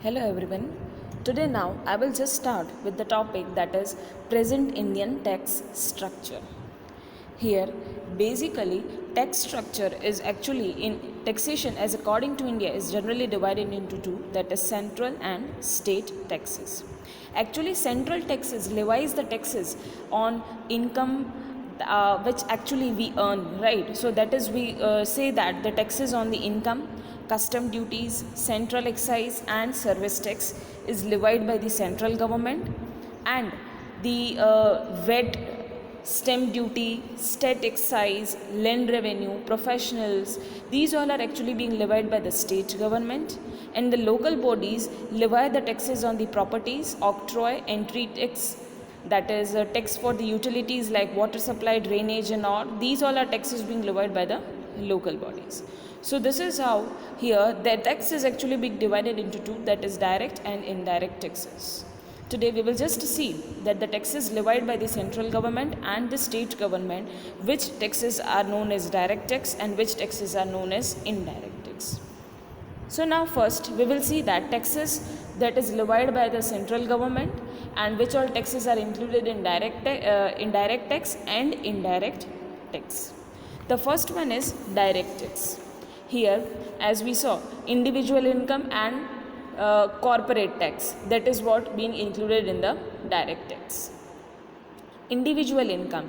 Hello everyone. Today now I will just start with the topic that is present Indian tax structure. Here basically tax structure is actually in taxation as according to India is generally divided into two, that is central and state taxes. Actually central taxes levies the taxes on income which actually we earn, right? So that is we say that the taxes on the income, custom duties, central excise and service tax is levied by the central government, and the VAT, stamp duty, state excise, land revenue, professionals, these all are actually being levied by the state government, and the local bodies levy the taxes on the properties, octroi, entry tax, that is a tax for the utilities like water supply, drainage and all. These all are taxes being levied by the local bodies. So this is how here the tax is actually being divided into two, that is direct and indirect taxes. Today we will just see that the taxes levied by the central government and the state government, which taxes are known as direct tax and which taxes are known as indirect tax. So now first we will see that taxes that is levied by the central government and which all taxes are included in indirect tax and indirect tax. The first one is direct tax. Here as we saw individual income and corporate tax, that is what being included in the direct tax. Individual income,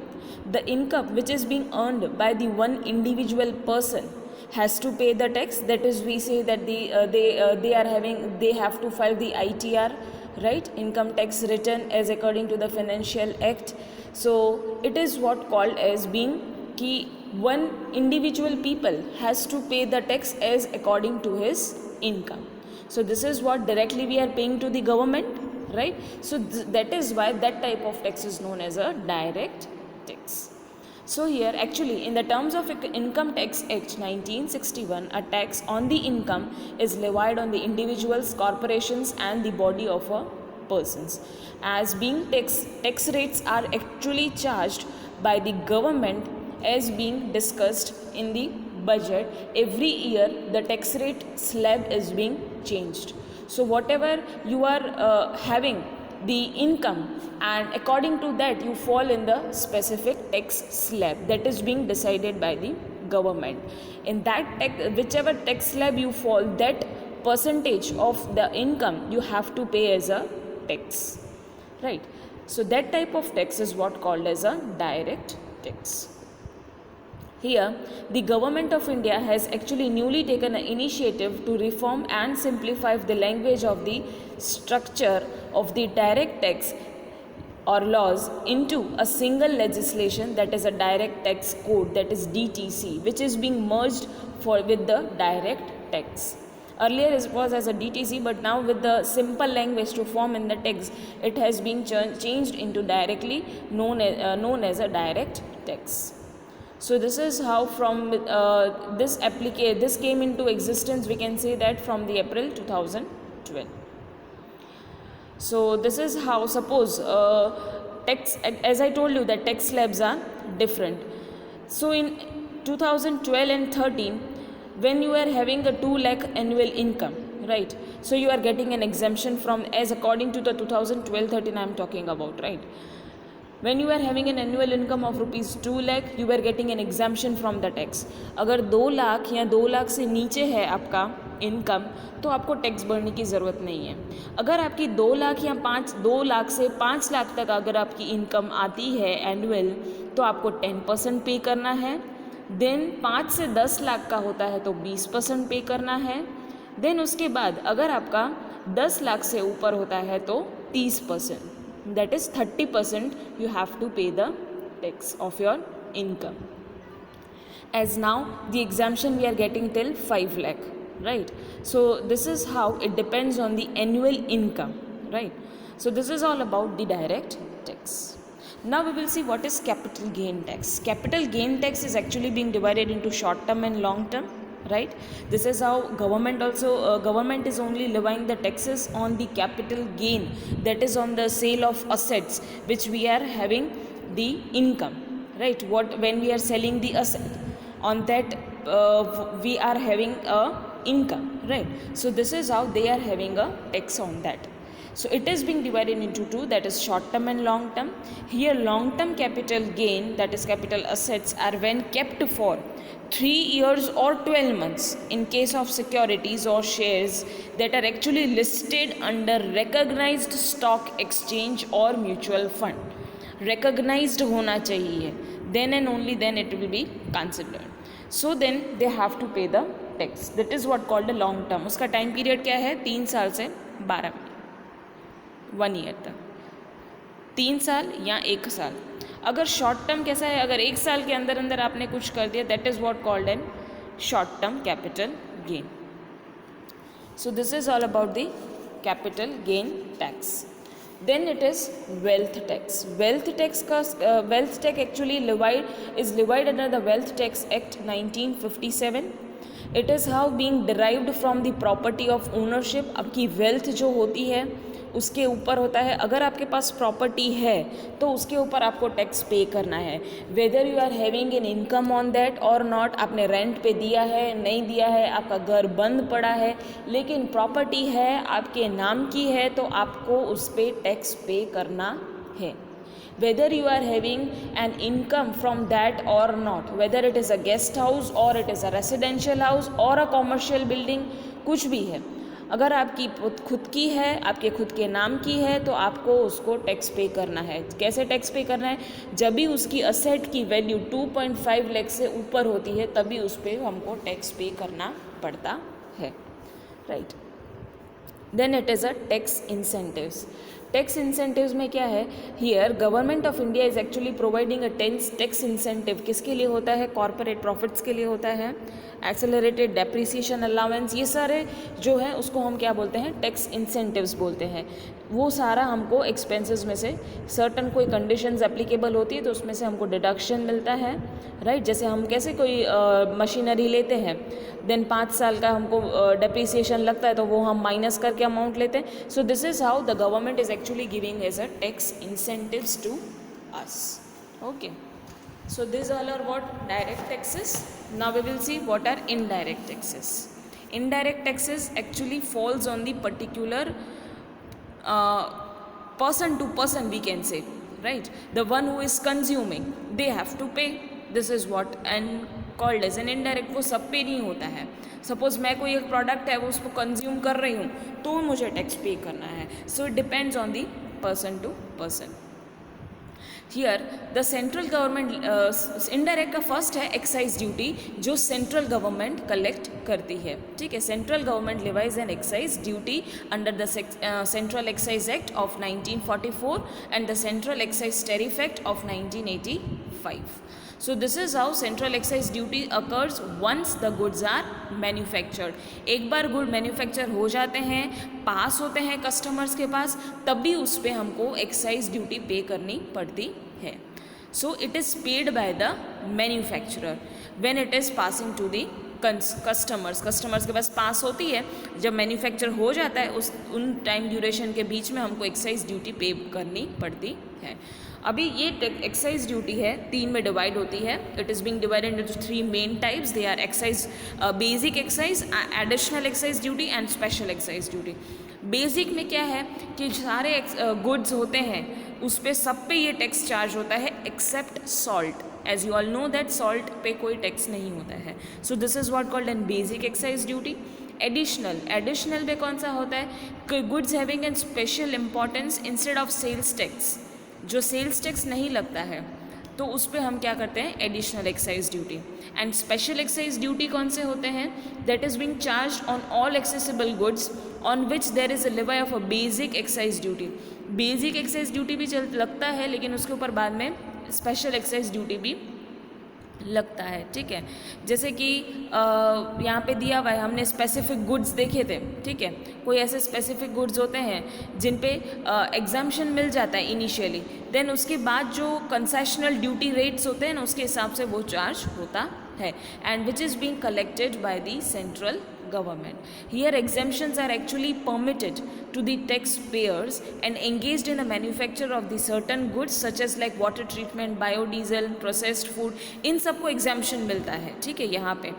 the income which is being earned by the one individual person has to pay the tax, that is we say that they have to file the ITR, right, income tax return as according to the Financial Act. So it is what called as being ki one individual people has to pay the tax as according to his income. So this is what directly we are paying to the government, right? So that is why that type of tax is known as a direct tax. So here actually in the terms of Income Tax Act 1961, a tax on the income is levied on the individuals, corporations and the body of a persons. As being tax rates are actually charged by the government as being discussed in the budget. Every year the tax rate slab is being changed. So whatever you are having the income, and according to that you fall in the specific tax slab that is being decided by the government. In that tax, whichever tax slab you fall, that percentage of the income you have to pay as a tax, right? So that type of tax is what called as a direct tax. Here, the government of India has actually newly taken an initiative to reform and simplify the language of the structure of the direct tax or laws into a single legislation, that is a direct tax code, that is DTC, which is being merged with the direct tax. Earlier it was as a DTC, but now with the simple language to form in the text, it has been changed into directly known as a direct tax. So this is how from this came into existence, we can say that from the April 2012. So this is how, suppose tax, as I told you that tax slabs are different. So in 2012 and 13, when you are having a 2 lakh annual income, right, so you are getting an exemption from, as according to the 2012-13 I am talking about, right. When you are having an annual income of rupees 2 lakh, you are getting an exemption from the tax. अगर 2 लाख या 2 लाख से नीचे है आपका income, तो आपको tax भरने की ज़रूरत नहीं है. अगर आपकी 2 लाख या 2 लाख से 5 लाख तक अगर आपकी इनकम आती है एनुअल, तो आपको 10% पे करना है. देन 5 से 10 लाख का होता है तो 20% पे करना है. देन उसके बाद अगर आपका 10 लाख से ऊपर होता है तो 30%. That is 30% you have to pay the tax of your income. As now the exemption we are getting till 5 lakh, right? So this is how it depends on the annual income, right? So this is all about the direct tax. Now we will see what is capital gain tax. Capital gain tax is actually being divided into short term and long term, right? This is how government is only levying the taxes on the capital gain, that is on the sale of assets which we are having the income, right? When we are selling the asset, on that we are having a income, right? So this is how they are having a tax on that. So it is being divided into two, that is short term and long term. Here long term capital gain, that is capital assets, are when kept for 3 years or 12 months in case of securities or shares that are actually listed under recognized stock exchange or mutual fund. Recognized होना चाहिए, then and only then it will be considered. So then they have to pay the tax. That is what called a long term. उसका time period क्या है? 3 साल से 12 महीने, 1 year तक, 3 साल या 1 साल. अगर शॉर्ट टर्म कैसा है? अगर 1 साल के अंदर अंदर आपने कुछ कर दिया, that is what called an short term capital gain. So this is all about the capital gain tax. Then it is wealth tax. Wealth tax का wealth tax actually is levied under the wealth tax act 1957. It is how being derived from the property of ownership. आपकी wealth जो होती है उसके ऊपर होता है. अगर आपके पास प्रॉपर्टी है तो उसके ऊपर आपको टैक्स पे करना है, whether you are having an income on that और नॉट. आपने रेंट पे दिया है, नहीं दिया है, आपका घर बंद पड़ा है, लेकिन प्रॉपर्टी है, आपके नाम की है, तो आपको उस पर टैक्स पे करना है. whether you are having an income from that or not, whether it is a guest house or it is a residential house or a commercial building, कुछ भी है, अगर आपकी खुद की है, आपके खुद के नाम की है, तो आपको उसको टैक्स पे करना है. कैसे टैक्स पे करना है? जब भी उसकी असेट की वैल्यू 2.5 लाख से ऊपर होती है तभी उस पर हमको टैक्स पे करना पड़ता है, right. Then it is a tax incentives. Tax incentives में क्या है? Here government of India is actually providing a tax incentive. किसके लिए होता है? कॉर्पोरेट प्रॉफिट्स के लिए होता है. एक्सेलरेटेड डेप्रिसिएशन अलाउंस, ये सारे जो है उसको हम क्या बोलते हैं? टैक्स इंसेंटिव्स बोलते हैं. वो सारा हमको एक्सपेंसेस में से सर्टन कोई कंडीशंस एप्लीकेबल होती है तो उसमें से हमको डिडक्शन मिलता है, राइट. जैसे हम कैसे कोई मशीनरी लेते हैं, देन 5 साल का हमको डेप्रिसिएशन लगता है तो वो हम माइनस करके अमाउंट लेते हैं. So this is how the government is actually giving as a tax incentives to us. Okay, so these all are what? Direct taxes. Now we will see what are indirect taxes. Indirect taxes actually falls on the particular person to person, we can say, right. The one who is consuming, they have to pay. This is what and called as an indirect. वो सब पे नहीं होता है. Suppose मैं कोई एक product है वो उसको कंज्यूम कर रही हूँ तो मुझे टैक्स पे करना है. So it depends on the person to person. Here the central government indirect का फर्स्ट है एक्साइज ड्यूटी, जो सेंट्रल गवर्नमेंट कलेक्ट करती है, ठीक है. Central government levies an excise duty under the central excise act of 1944 and the central excise tariff act of 1985. So this is how central excise duty occurs once the goods are manufactured. एक बार good manufacture हो जाते हैं, पास होते हैं customers के पास, तब भी उस पर हमको एक्साइज ड्यूटी पे करनी पड़ती है. So it is paid by the manufacturer when it is passing to the customers के पास पास होती है. जब मैन्युफैक्चर हो जाता है उन टाइम ड्यूरेशन के बीच में हमको एक्साइज ड्यूटी पे करनी पड़ती है. अभी ये एक्साइज ड्यूटी है 3 में डिवाइड होती है. It is being divided into 3 main types. They are excise, basic excise, additional excise duty and special excise duty. Basic में क्या है कि सारे गुड्स होते हैं उस पर सब पे ये टैक्स चार्ज होता है except salt. As you all know that salt पे कोई टैक्स नहीं होता है. So this is what called an basic excise duty. Additional में कौन सा होता है? Goods having an special importance instead of sales tax. जो सेल्स टैक्स नहीं लगता है तो उस पर हम क्या करते हैं? Additional excise duty. And special excise duty कौन से होते हैं? That is being charge on all accessible goods on which there is a levy of a basic excise duty. Basic excise duty भी लगता है लेकिन उसके ऊपर बाद में स्पेशल एक्साइज ड्यूटी भी लगता है, ठीक है. जैसे कि यहाँ पे दिया हुआ है, हमने स्पेसिफिक गुड्स देखे थे, ठीक है. कोई ऐसे स्पेसिफिक गुड्स होते हैं जिन पे एग्जाम्पशन मिल जाता है इनिशियली, देन उसके बाद जो कंसेशनल ड्यूटी रेट्स होते हैं ना उसके हिसाब से वो चार्ज होता है. And which is being collected by the central government. Here exemptions are actually permitted to the taxpayers and engaged in the manufacture of the certain goods such as like water treatment, biodiesel, processed food. इन सबको exemption मिलता है, ठीक है. यहाँ पे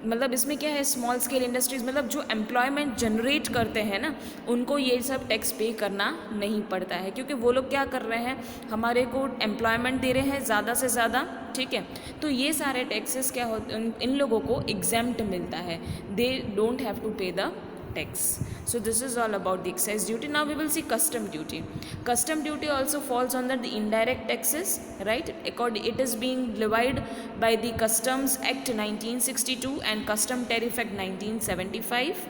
मतलब इसमें क्या है, स्मॉल स्केल इंडस्ट्रीज मतलब जो एम्प्लॉयमेंट जनरेट करते हैं ना, उनको ये सब टैक्स पे करना नहीं पड़ता है, क्योंकि वो लोग क्या कर रहे हैं, हमारे को एम्प्लॉयमेंट दे रहे हैं ज़्यादा से ज़्यादा, ठीक है। तो ये सारे टैक्सेस क्या होते, इन लोगों को एग्जेम्प्ट मिलता है, दे डोंट हैव टू पे the tax. So this is all about the excise duty. Now we will see custom duty. Custom duty also falls under the indirect taxes, right? It is being levied by the Customs Act 1962 and Custom Tariff Act 1975.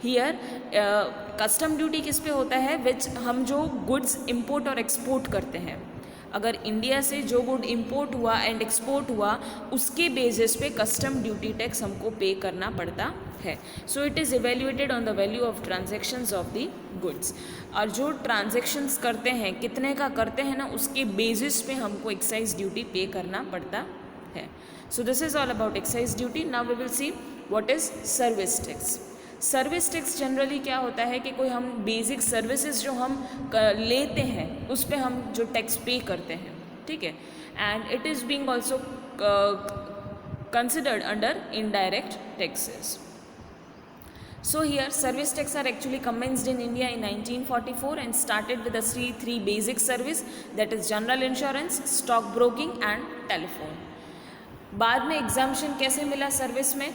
Here custom duty किस पे होता है, which हम जो goods import और export करते हैं, अगर इंडिया से जो गुड इंपोर्ट हुआ एंड एक्सपोर्ट हुआ, उसके बेसिस पे कस्टम ड्यूटी टैक्स हमको पे करना पड़ता है. So it is evaluated on the value of transactions of the goods. और जो ट्रांजैक्शंस करते हैं, कितने का करते हैं ना, उसके बेसिस पे हमको एक्साइज ड्यूटी पे करना पड़ता है. So this is all about excise duty. Now we will see what is service tax. Service tax generally क्या होता है कि कोई हम बेसिक सर्विसेज जो हम लेते हैं उस पर हम जो टैक्स पे करते हैं, ठीक है. And it is being also considered under indirect taxes. So here service tax are actually commenced in India in 1944 and started with the three basic service, that is general insurance, stock broking and telephone. बाद में exemption कैसे मिला service में,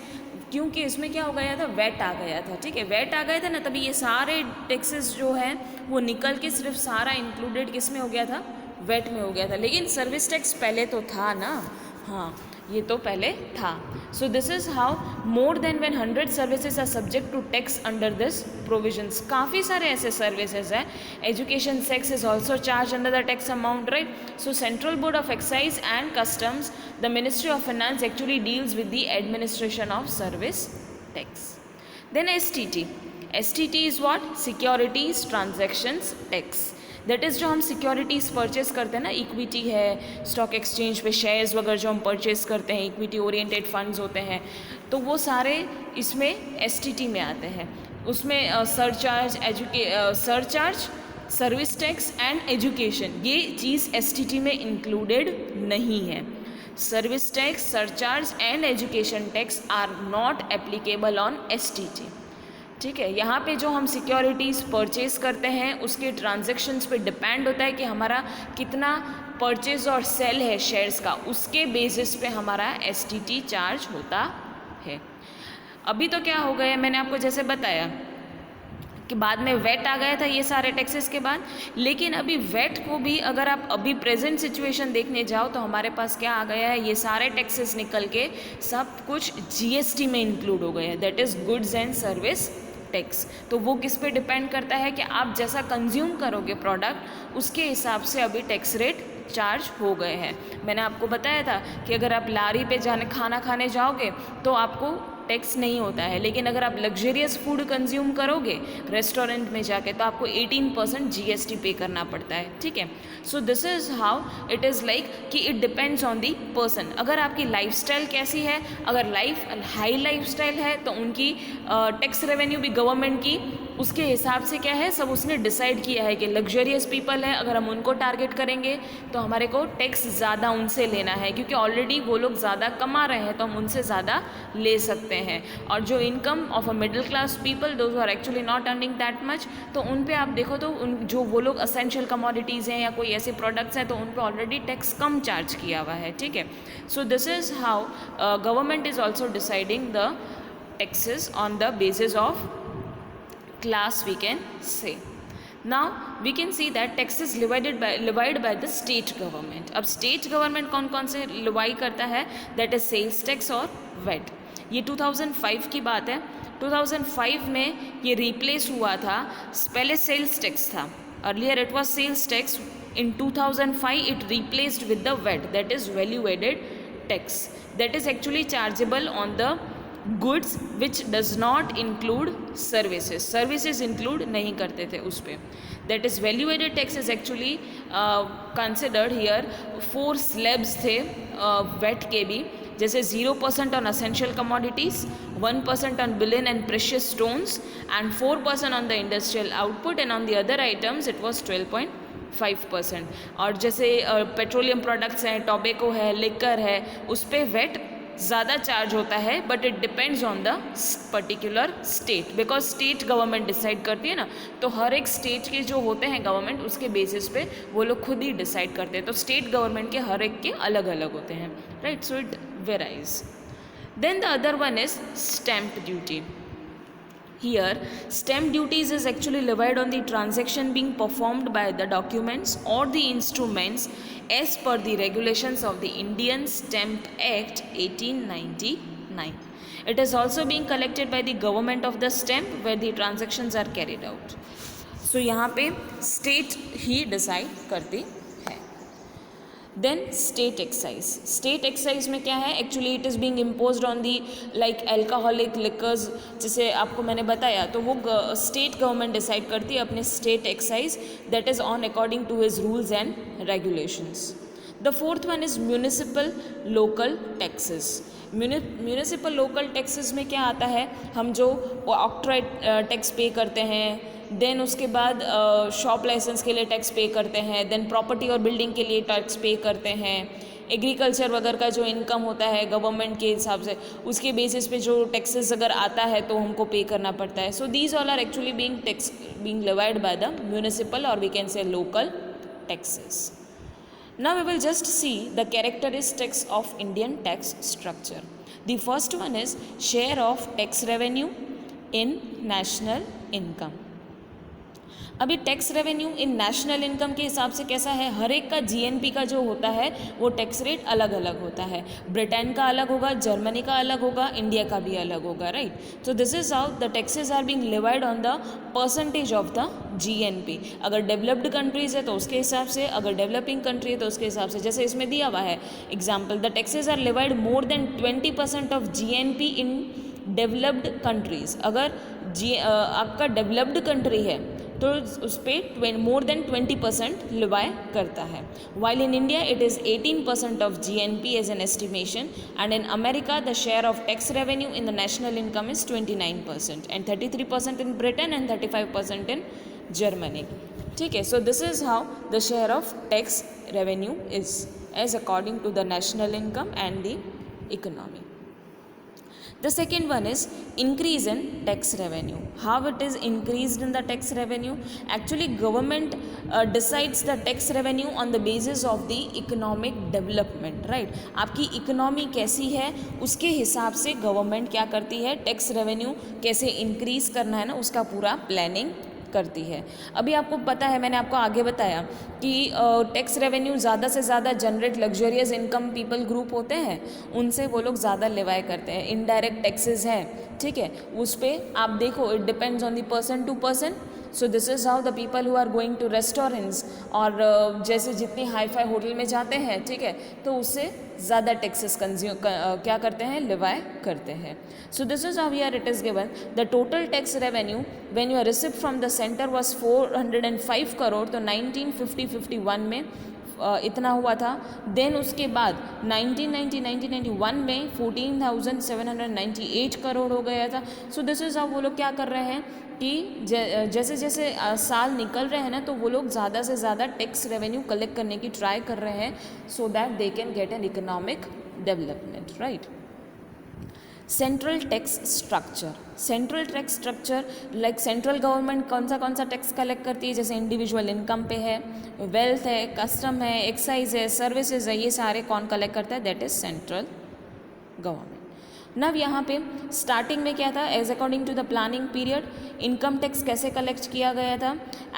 क्योंकि इसमें क्या हो गया था, वैट आ गया था, ठीक है. वैट आ गया था ना, तभी ये सारे टैक्सेस जो हैं वो निकल के सिर्फ सारा इंक्लूडेड किस में हो गया था, वैट में हो गया था. लेकिन सर्विस टैक्स पहले तो था ना, हाँ ये तो पहले था. So this is how more than 100 services are subject to tax under this provisions. काफ़ी सारे ऐसे सर्विसेज हैं. Education tax is also charge under the tax amount, right. So central board of excise and customs, the ministry of finance actually deals with the administration of service tax. Then STT. STT is what, securities transactions tax. That is जो हम securities purchase करते हैं ना, equity है, stock exchange पे shares वगैरह जो हम परचेज करते हैं, इक्विटी ओरिएंटेड फंड्स होते हैं, तो वो सारे इसमें एसटीटी में आते हैं. उसमें surcharge, surcharge, service tax and education, ये चीज़ एसटीटी में इंक्लूडेड नहीं है. Service tax, surcharge and education tax are not applicable on STT, ठीक है. यहाँ पे जो हम सिक्योरिटीज़ परचेज़ करते हैं उसके ट्रांजैक्शंस पे डिपेंड होता है कि हमारा कितना परचेज़ और सेल है शेयर्स का, उसके बेसिस पे हमारा एसटीटी चार्ज होता है. अभी तो क्या हो गया, मैंने आपको जैसे बताया कि बाद में वैट आ गया था ये सारे टैक्सेस के बाद. लेकिन अभी वैट को भी अगर आप अभी प्रेजेंट सिचुएशन देखने जाओ तो हमारे पास क्या आ गया है, ये सारे टैक्सेस निकल के सब कुछ जीएसटी में इंक्लूड हो गए हैं, that is goods and service tax. तो वो किस पे डिपेंड करता है कि आप जैसा कंज्यूम करोगे प्रोडक्ट, उसके हिसाब से अभी टैक्स रेट चार्ज हो गए हैं. मैंने आपको बताया था कि अगर आप लारी पे खाना खाने जाओगे तो आपको टैक्स नहीं होता है, लेकिन अगर आप लग्जरियस फूड कंज्यूम करोगे रेस्टोरेंट में जाके तो आपको 18% जीएसटी पे करना पड़ता है, ठीक है. So this is how it is like कि it depends on the person. अगर आपकी लाइफस्टाइल कैसी है, अगर हाई लाइफस्टाइल है तो उनकी टैक्स रेवेन्यू भी गवर्नमेंट की उसके हिसाब से क्या है, सब उसने डिसाइड किया है कि लग्जरियस पीपल है, अगर हम उनको टारगेट करेंगे तो हमारे को टैक्स ज़्यादा उनसे लेना है, क्योंकि ऑलरेडी वो लोग ज़्यादा कमा रहे हैं तो हम उनसे ज़्यादा ले सकते हैं. और जो income of a middle class people, those are actually not earning that much, तो उन पे आप देखो तो उन जो वो लोग असेंशियल कमोडिटीज़ हैं या कोई ऐसे प्रोडक्ट्स हैं तो उन पे ऑलरेडी टैक्स कम चार्ज किया हुआ है, ठीक है. So this is how government is also deciding the taxes on the basis of class, we can say. Now we can see that tax is levied by the state government. अब state government कौन कौन से Levi करता है, that is sales tax और VAT. ये 2005 की बात है. 2005 में ये रिप्लेस हुआ था, पहले सेल्स टैक्स था, earlier it was sales tax. In 2005 it replaced with the VAT, that is value added tax, that is actually chargeable on the goods which does not include services. Services include नहीं करते थे उस पर. That is value added tax is actually considered here. 4 slabs थे VAT के भी, जैसे 0% on essential commodities, 1% on bullion and precious stones and 4% on the industrial output, and on the other items it was 12.5%. और जैसे petroleum products हैं, tobacco है, liquor है, उस पर वेट ज़्यादा चार्ज होता है, but it depends on the particular state, because state government decide करती है ना, तो हर एक स्टेट के जो होते हैं गवर्नमेंट, उसके बेसिस पे वो लोग खुद ही डिसाइड करते हैं, तो स्टेट गवर्नमेंट के हर एक के अलग अलग होते हैं, right, so it varies. Then the other one is stamp duty. Here, stamp duties is actually levied on the transaction being performed by the documents or the instruments as per the regulations of the Indian Stamp Act 1899. It is also being collected by the government of the stamp where the transactions are carried out. So यहाँ पे state ही decide करती है. Then state excise. State excise में क्या है, actually it is being imposed on the like alcoholic liquors, जिसे आपको मैंने बताया, तो वो स्टेट गवर्नमेंट डिसाइड करती है अपने state excise, that is on according to his rules and regulations. The fourth one is municipal local taxes. Municipal local taxes में क्या आता है, हम जो ऑक्ट्रॉय टैक्स पे करते हैं, देन उसके बाद शॉप लाइसेंस के लिए टैक्स पे करते हैं, देन प्रॉपर्टी और बिल्डिंग के लिए टैक्स पे करते हैं, एग्रीकल्चर वगैरह का जो इनकम होता है गवर्नमेंट के हिसाब से, उसके बेसिस पे जो टैक्सेस अगर आता है तो हमको पे करना पड़ता है. So these all are actually being levied by the municipal और we can say local taxes. Now we will just see the characteristics of Indian tax structure. The first one is share of tax revenue in national income. अभी tax revenue इन national income के हिसाब से कैसा है, हर एक का GNP का जो होता है वो टैक्स रेट अलग अलग होता है. ब्रिटेन का अलग होगा, जर्मनी का अलग होगा, इंडिया का भी अलग होगा, right. So this is how the taxes are being levied on the percentage of the GNP. अगर डेवलप्ड कंट्रीज है तो उसके हिसाब से, अगर डेवलपिंग कंट्री है तो उसके हिसाब से. जैसे इसमें दिया हुआ है example, the taxes are levied more than 20% of GNP in developed countries. अगर आपका डेवलप्ड कंट्री है तो उस पर मोर देन 20% लिवाय करता है. While in India it is 18% of GNP as an estimation, and in America the share of tax revenue in the national income is 29% and 33% in Britain and 35% in Germany. ठीक है, so this is how the share of tax revenue is as according to the national income and the economy. The second one is increase in tax revenue. How it is increased in the tax revenue? Actually, government decides the tax revenue on the basis of the economic development, right? आपकी economy कैसी है उसके हिसाब से government क्या करती है, tax revenue कैसे इंक्रीज करना है ना, उसका पूरा प्लानिंग करती है. अभी आपको पता है, मैंने आपको आगे बताया कि टैक्स रेवेन्यू ज़्यादा से ज़्यादा generate luxurious income people group होते हैं, उनसे वो लोग ज़्यादा लेवाई करते हैं. इनडायरेक्ट टैक्सेस हैं, ठीक है, उस पर आप देखो it depends on the person to person. So this is how the people who are going to restaurants, और जैसे जितनी हाई फाई होटल में जाते हैं, ठीक है, तो उससे ज़्यादा टैक्सेस क्या करते हैं, लिवाय करते हैं. So this is how here it is given the total tax revenue when you are received from the centre was 405 crore. तो 1950-51 में इतना हुआ था. देन उसके बाद 1991 में 14,798 करोड़ हो गया था. सो दिस इज़ हाउ वो लोग क्या कर रहे हैं कि जैसे जैसे साल निकल रहे हैं ना, तो वो लोग ज़्यादा से ज़्यादा टैक्स रेवेन्यू कलेक्ट करने की ट्राई कर रहे हैं, so that they can get an economic development, right. Central tax structure. Central tax structure like central government कौन सा टैक्स कलेक्ट करती है, जैसे इंडिविजुअल इनकम पे है, वेल्थ है, कस्टम है, एक्साइज है, सर्विसेज है, ये सारे कौन कलेक्ट करता है, दैट इज सेंट्रल गवर्नमेंट. नव यहाँ पे स्टार्टिंग में क्या था, as according to the planning period income tax कैसे कलेक्ट किया गया था,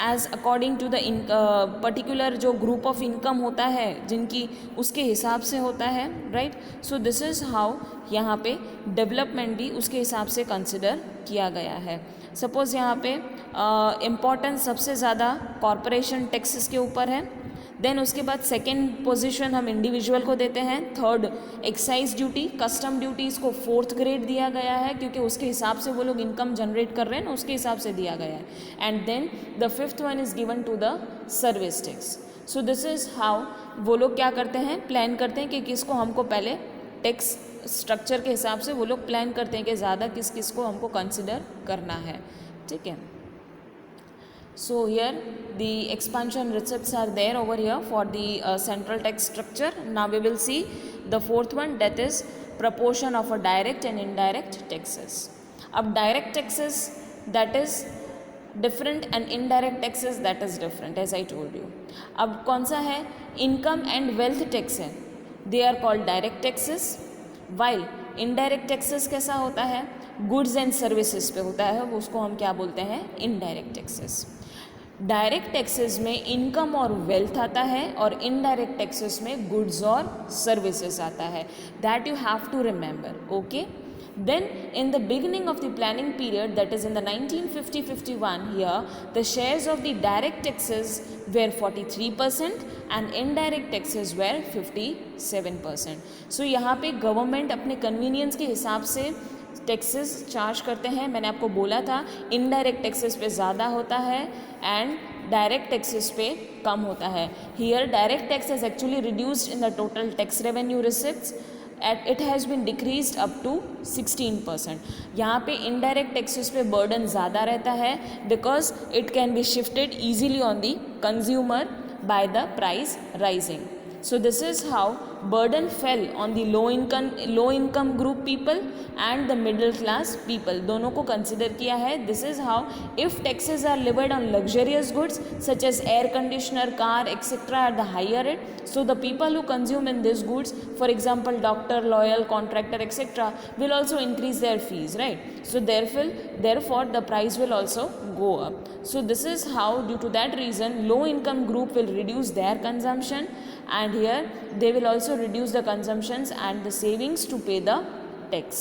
as according to the particular जो ग्रुप ऑफ इनकम होता है जिनकी, उसके हिसाब से होता है, right. So this is how यहाँ पे डेवलपमेंट भी उसके हिसाब से कंसिडर किया गया है. सपोज़ यहाँ पे इम्पोर्टेंस सबसे ज़्यादा कॉरपोरेशन टैक्सेस के ऊपर है. देन उसके बाद सेकेंड पोजीशन हम इंडिविजुअल को देते हैं. Third excise duty, custom duties को फोर्थ ग्रेड दिया गया है, क्योंकि उसके हिसाब से वो लोग इनकम जनरेट कर रहे हैं ना, उसके हिसाब से दिया गया है. And then the fifth one is given to the service tax. So this is how वो लोग क्या करते हैं, प्लान करते हैं कि किसको हमको पहले टैक्स स्ट्रक्चर के हिसाब से वो लोग प्लान करते हैं कि ज़्यादा किस किस को हमको कंसिडर करना है, ठीक है. So here the expansion recepts are there over here for the central tax structure. Now we will see the fourth one, that is proportion of a direct and indirect taxes. अब direct taxes that is different and indirect taxes that is different as I told you. अब कौन सा है, income and wealth tax है, they are called direct taxes. While indirect taxes कैसा होता है, goods and services पे होता है, वो उसको हम क्या बोलते हैं, इनडायरेक्ट टैक्सेस. डायरेक्ट टैक्सेस में इनकम और वेल्थ आता है और इनडायरेक्ट टैक्सेस में गुड्स और सर्विसेज आता है. That you have to remember. Okay. Then in the beginning of the planning period, that is in the 1950-51 here, the shares of the direct taxes were 43% and indirect taxes were 57%. So यहाँ पे government अपने convenience के हिसाब से taxes charge करते हैं. मैंने आपको बोला था इनडायरेक्ट टैक्सेस पे ज़्यादा होता है एंड डायरेक्ट टैक्सेस पे कम होता है. Here direct tax is actually reduced in the total tax revenue receipts. It has been decreased up to 16%. यहाँ पे इनडायरेक्ट टैक्सेस पे बर्डन ज़्यादा रहता है because it can be shifted easily on the consumer by the price rising. So this is how burden fell on the low income group people and the middle class people. दोनों को consider किया है. This is how if taxes are levied on luxurious goods such as air conditioner, car, etc. at the higher rate, so the people who consume in these goods, for example doctor, lawyer, contractor, etc. will also increase their fees, right? So therefore the price will also go up. So this is how, due to that reason, low income group will reduce their consumption and here they will also reduce the consumptions and the savings to pay the tax.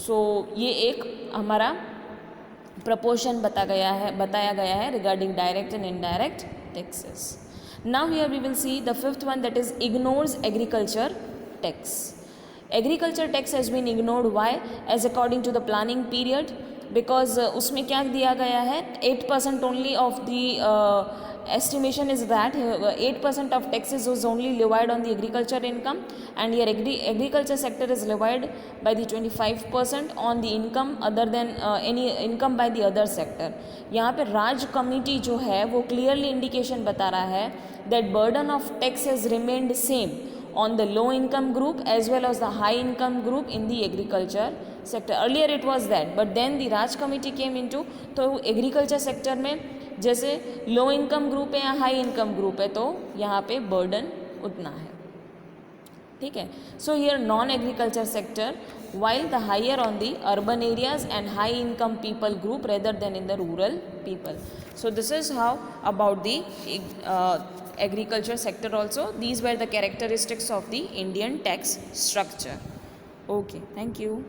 So ये एक हमारा proportion बताया गया है regarding direct and indirect taxes. Now here we will see the fifth one, that is ignores agriculture tax. Agriculture tax has been ignored. Why? As according to the planning period, because उसमें क्या दिया गया है, 8% only of the estimation is that 8% of taxes was only levied on the agriculture income, and here agriculture sector is levied by the 25% on the income other than any income by the other sector. यहाँ पे राज committee जो है वो clearly indication बता रहा है that burden of tax has remained same on the low income group as well as the high income group in the agriculture sector. Earlier it was that, but then the Raj committee came into, तो agriculture sector में जैसे low income group है या high income group है तो यहाँ पे burden उतना है. ठीक है. So here non agriculture sector while the higher on the urban areas and high income people group rather than in the rural people. So this is how about the agriculture sector also. These were the characteristics of the Indian tax structure. Okay, thank you.